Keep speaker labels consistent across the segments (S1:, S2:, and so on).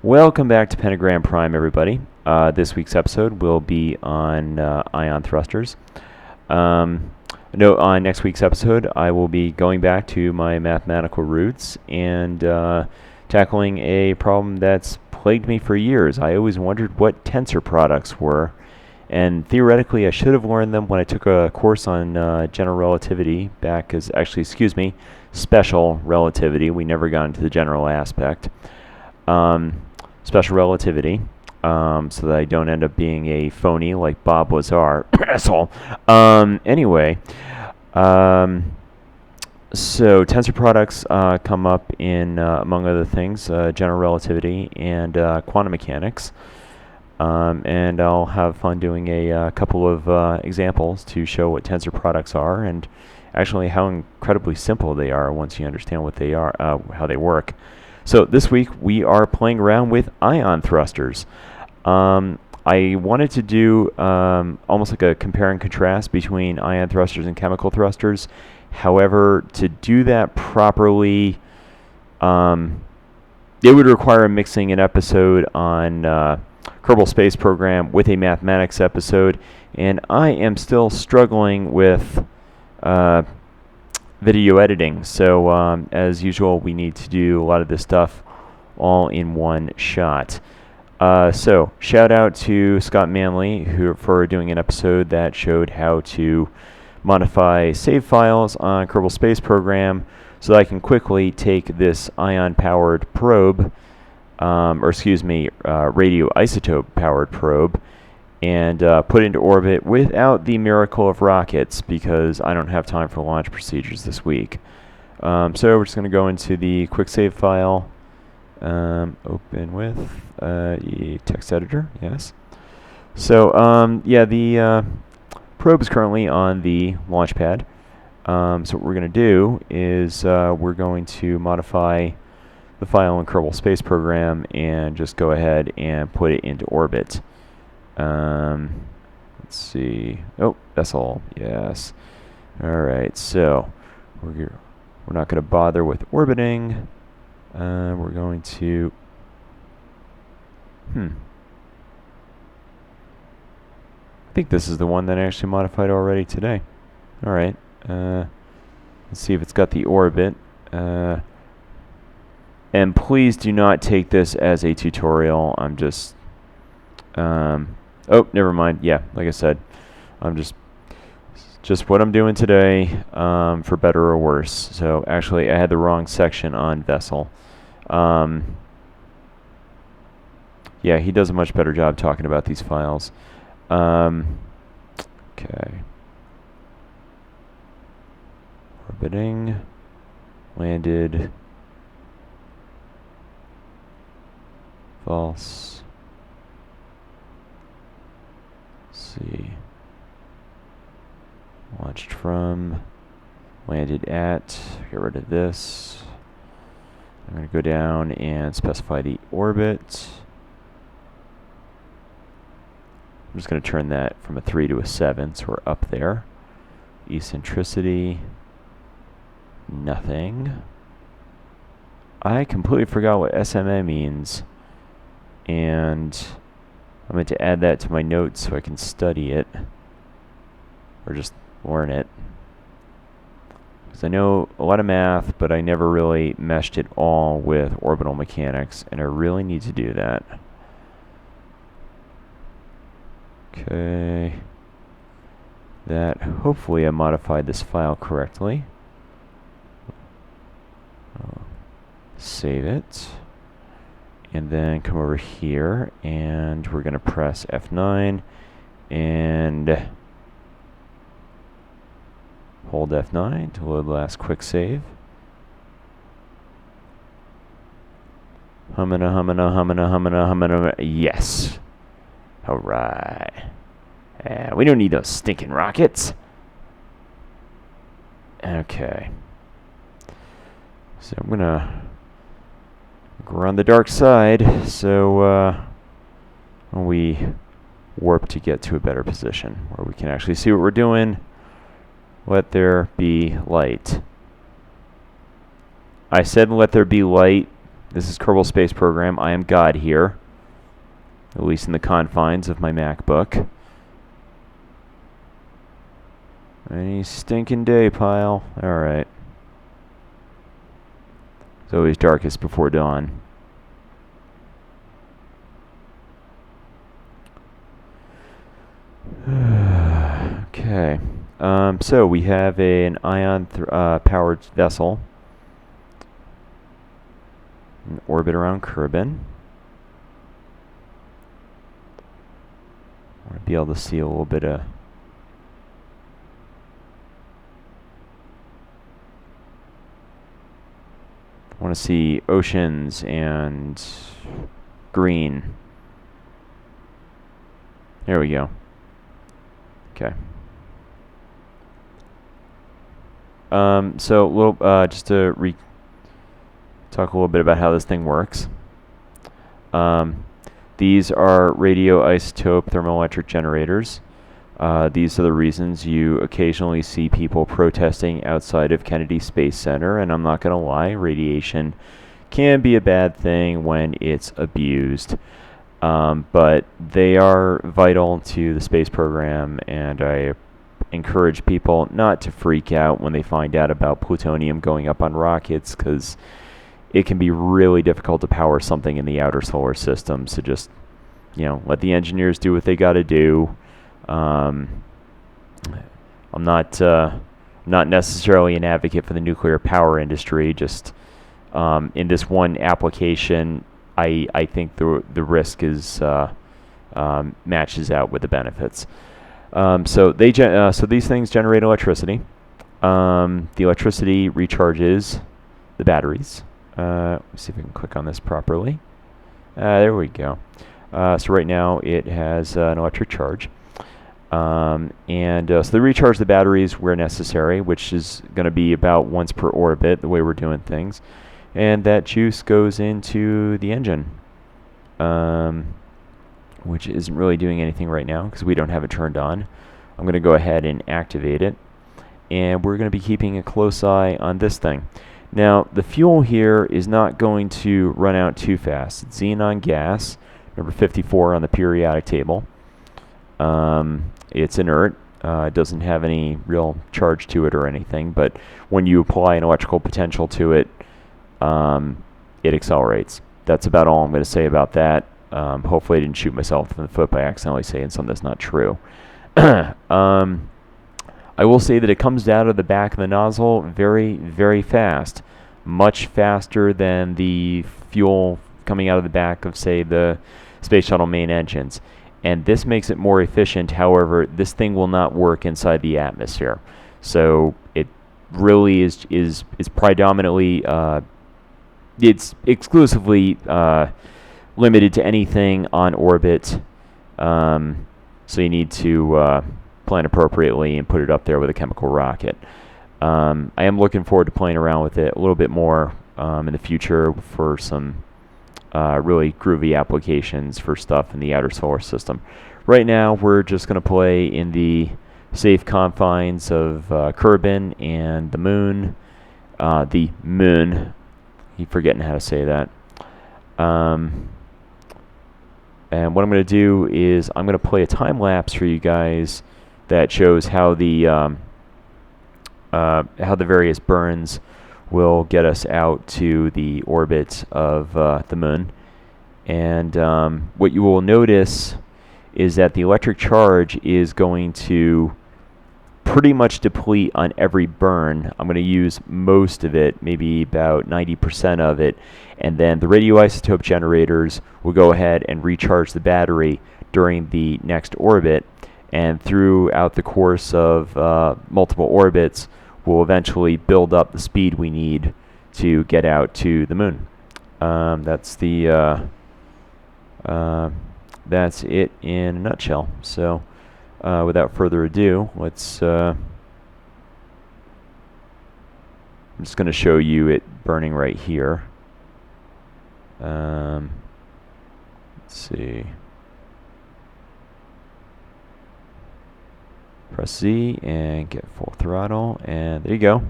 S1: Welcome back to Pentagram Prime, everybody. This week's episode will be on ion thrusters. On next week's episode, I will be going back to my mathematical roots and tackling a problem that's plagued me for years. I always wondered what tensor products were, and theoretically I should have learned them when I took a course on general relativity back as, special relativity. We never got into the general aspect. Special relativity, so that I don't end up being a phony like Bob Lazar. Asshole. Anyway, so tensor products come up in, among other things, general relativity and quantum mechanics. And I'll have fun doing a couple of examples to show what tensor products are and actually how incredibly simple they are once you understand what they are, how they work. So this week we are playing around with ion thrusters. I wanted to do almost like a compare and contrast between ion thrusters and chemical thrusters. However, to do that properly, it would require mixing an episode on Kerbal Space Program with a mathematics episode, and I am still struggling with video editing. So as usual, we need to do a lot of this stuff all in one shot. So shout out to Scott Manley for doing an episode that showed how to modify save files on Kerbal Space Program so that I can quickly take this ion-powered probe, radioisotope-powered probe, and put into orbit without the miracle of rockets because I don't have time for launch procedures this week. So we're just going to go into the quick save file, open with text editor, yes. So the probe is currently on the launch pad. So what we're going to do is we're going to modify the file in Kerbal Space Program and just go ahead and put it into orbit. Let's see. Oh, that's all. Yes. All right. So we're not going to bother with orbiting. We're going to. I think this is the one that I actually modified already today. All right. Let's see if it's got the orbit. And please do not take this as a tutorial. I'm just. Oh, never mind. Yeah, like I said, I'm just what I'm doing today, for better or worse. So actually, I had the wrong section on Vessel. Yeah, he does a much better job talking about these files. Okay. Orbiting. Landed. False. See. Launched from. Landed at. Get rid of this. I'm going to go down and specify the orbit. I'm just going to turn that from a 3 to a 7, so we're up there. Eccentricity. Nothing. I completely forgot what SMA means, and I'm going to add that to my notes so I can study it, or just learn it. Because I know a lot of math, but I never really meshed it all with orbital mechanics, and I really need to do that. Okay. That, hopefully I modified this file correctly. Save it. And then come over here, and we're going to press F9 and hold F9 to load the last quick save. Hummina, hummina, hummina, hummina, hummina. Yes. Alright. We don't need those stinking rockets. Okay. So I'm going to go around the dark side, so we warp to get to a better position where we can actually see what we're doing. Let there be light. I said let there be light This is Kerbal Space Program. I am God here, at least in the confines of my MacBook. Any stinking day, pile. Alright. It's always darkest before dawn. Okay. So we have an ion-powered vessel in orbit around Kerban. I want to be able to see a little bit of I want to see oceans and green. There we go. Okay. So just to talk a little bit about how this thing works. These are radioisotope thermoelectric generators. These are the reasons you occasionally see people protesting outside of Kennedy Space Center, and I'm not going to lie, radiation can be a bad thing when it's abused. But they are vital to the space program, and I encourage people not to freak out when they find out about plutonium going up on rockets, because it can be really difficult to power something in the outer solar system. So just, let the engineers do what they got to do. I'm not necessarily an advocate for the nuclear power industry. Just in this one application, I think the risk is matches out with the benefits. So these things generate electricity. The electricity recharges the batteries. Let's see if I can click on this properly. There we go. So right now it has an electric charge. So they recharge the batteries where necessary, which is going to be about once per orbit, the way we're doing things. And that juice goes into the engine, which isn't really doing anything right now because we don't have it turned on. I'm going to go ahead and activate it. And we're going to be keeping a close eye on this thing. Now, the fuel here is not going to run out too fast. It's Xenon Gas, number 54 on the periodic table. It's inert. It doesn't have any real charge to it or anything, but when you apply an electrical potential to it, it accelerates. That's about all I'm going to say about that. Hopefully I didn't shoot myself in the foot by accidentally saying something that's not true. I will say that it comes out of the back of the nozzle very, very fast. Much faster than the fuel coming out of the back of, say, the Space Shuttle main engines. And this makes it more efficient. However, this thing will not work inside the atmosphere. So it really is predominantly, it's exclusively limited to anything on orbit. So you need to plan appropriately and put it up there with a chemical rocket. I am looking forward to playing around with it a little bit more in the future for some really groovy applications for stuff in the outer solar system. Right now, we're just going to play in the safe confines of Kerban and the moon. Keep forgetting how to say that. And what I'm going to do is I'm going to play a time lapse for you guys that shows how the various burns will get us out to the orbit of the moon. And what you will notice is that the electric charge is going to pretty much deplete on every burn. I'm going to use most of it, maybe about 90% of it, and then the radioisotope generators will go ahead and recharge the battery during the next orbit, and throughout the course of multiple orbits, we'll eventually build up the speed we need to get out to the moon. That's it in a nutshell. So without further ado, I'm just going to show you it burning right here. Let's see. Press Z and get full throttle, and there you go.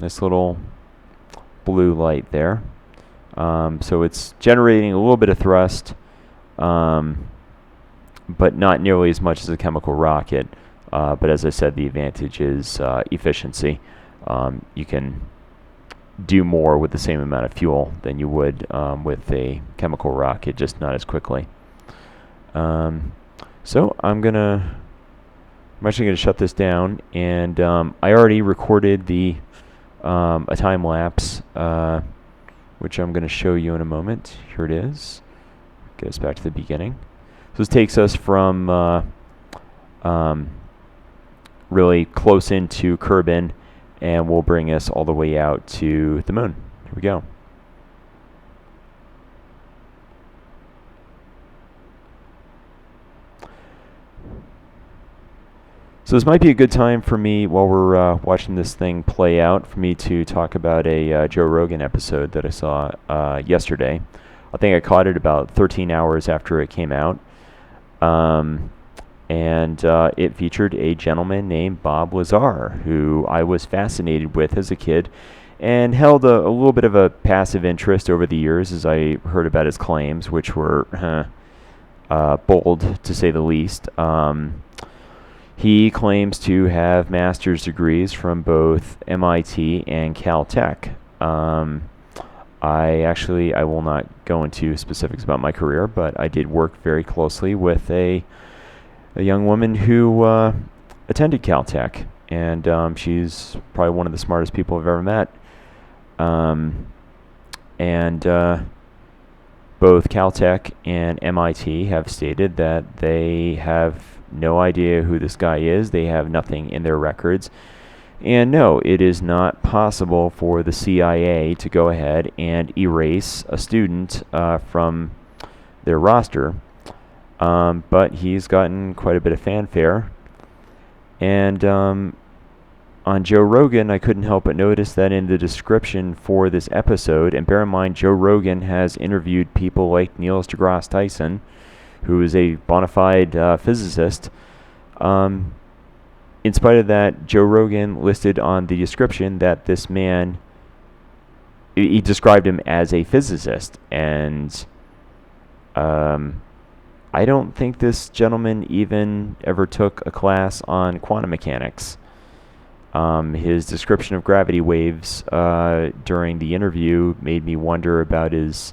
S1: Nice little blue light there. So it's generating a little bit of thrust, but not nearly as much as a chemical rocket. But as I said, the advantage is efficiency. You can do more with the same amount of fuel than you would with a chemical rocket, just not as quickly. So I'm actually gonna shut this down, and I already recorded a time lapse, which I'm gonna show you in a moment. Here it is. Get us back to the beginning. So this takes us from really close into Kerban, and will bring us all the way out to the moon. Here we go. So this might be a good time for me, while we're watching this thing play out, for me to talk about a Joe Rogan episode that I saw yesterday. I think I caught it about 13 hours after it came out. And it featured a gentleman named Bob Lazar, who I was fascinated with as a kid, and held a little bit of a passive interest over the years as I heard about his claims, which were bold, to say the least. He claims to have master's degrees from both MIT and Caltech. I will not go into specifics about my career, but I did work very closely with a young woman who attended Caltech, and she's probably one of the smartest people I've ever met. Both Caltech and MIT have stated that they have no idea who this guy is. They have nothing in their records. And no, it is not possible for the CIA to go ahead and erase a student from their roster. But he's gotten quite a bit of fanfare. And on Joe Rogan, I couldn't help but notice that in the description for this episode, and bear in mind, Joe Rogan has interviewed people like Neil deGrasse Tyson, who is a bona fide physicist. In spite of that, Joe Rogan listed on the description that this man, he described him as a physicist, and I don't think this gentleman even ever took a class on quantum mechanics. His description of gravity waves during the interview made me wonder about his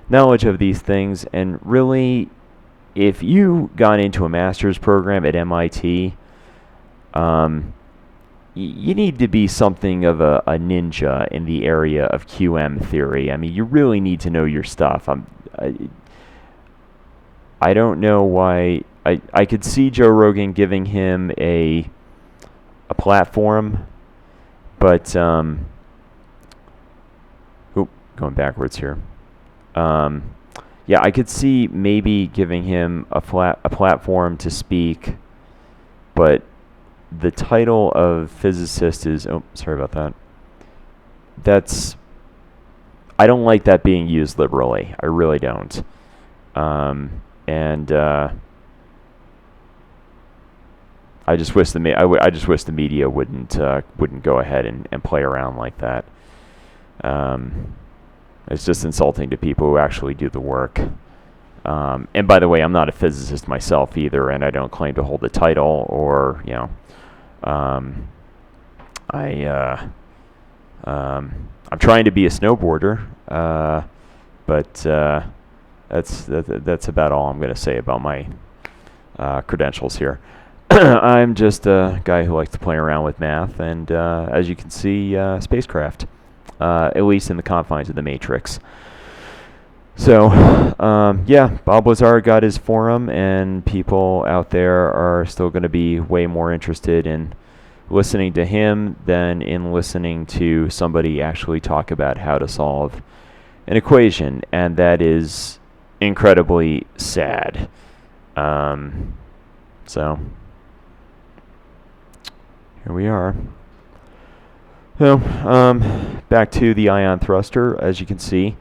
S1: knowledge of these things. And really, if you got into a master's program at MIT, you need to be something of a ninja in the area of QM theory. I mean, you really need to know your stuff. I don't know why. I could see Joe Rogan giving him a platform, but going backwards here. Yeah, I could see maybe giving him a platform to speak, but the title of physicist is, oh, sorry about that. I don't like that being used liberally. I really don't. I just wish the media wouldn't go ahead and play around like that. It's just insulting to people who actually do the work. And by the way, I'm not a physicist myself either, and I don't claim to hold a title or, I'm trying to be a snowboarder, but that's about all I'm going to say about my credentials here. I'm just a guy who likes to play around with math, and as you can see, spacecraft, at least in the confines of the Matrix. So, yeah, Bob Lazar got his forum, and people out there are still going to be way more interested in listening to him than in listening to somebody actually talk about how to solve an equation, and that is incredibly sad. So here we are. So, back to the ion thruster. As you can see,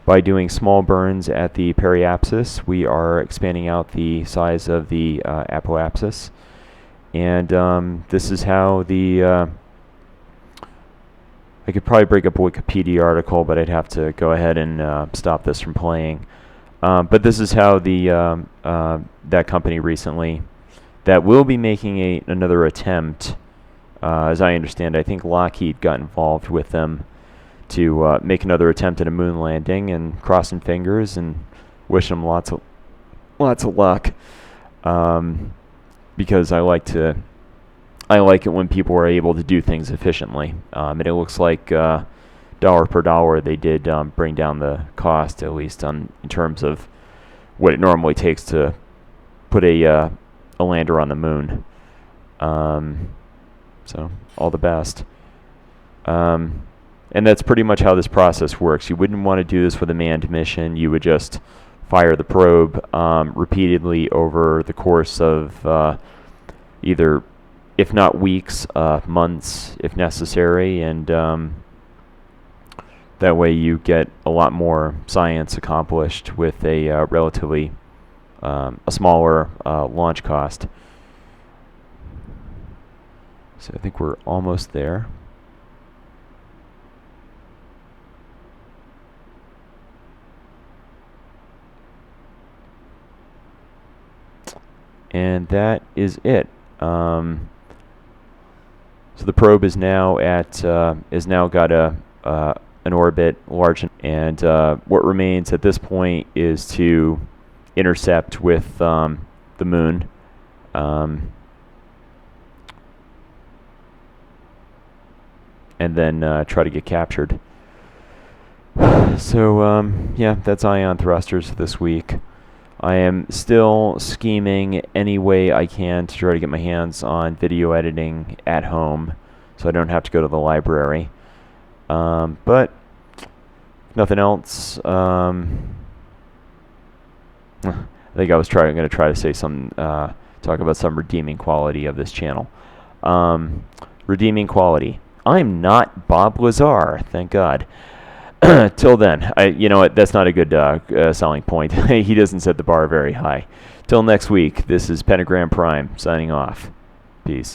S1: by doing small burns at the periapsis, we are expanding out the size of the I could probably break up a Wikipedia article, but I'd have to go ahead and stop this from playing. But this is how that company recently that will be making another attempt. As I understand, I think Lockheed got involved with them to make another attempt at a moon landing, and crossing fingers and wishing them lots of luck. Because I like it when people are able to do things efficiently. And it looks like dollar per dollar they did bring down the cost, at least in terms of what it normally takes to put a lander on the moon. So all the best. And that's pretty much how this process works. You wouldn't want to do this with a manned mission. You would just fire the probe repeatedly over the course of either, if not weeks, months if necessary, and that way you get a lot more science accomplished with a relatively a smaller launch cost. So I think we're almost there. And that is it. So the probe is now got an orbit large, and what remains at this point is to intercept with the moon. And then try to get captured. So yeah, that's ion thrusters this week. I am still scheming any way I can to try to get my hands on video editing at home, so I don't have to go to the library. But nothing else. I think I was going to try to say talk about some redeeming quality of this channel. Redeeming quality. I'm not Bob Lazar, thank God. Till then, you know what? That's not a good selling point. He doesn't set the bar very high. Till next week, this is Pentagram Prime signing off. Peace.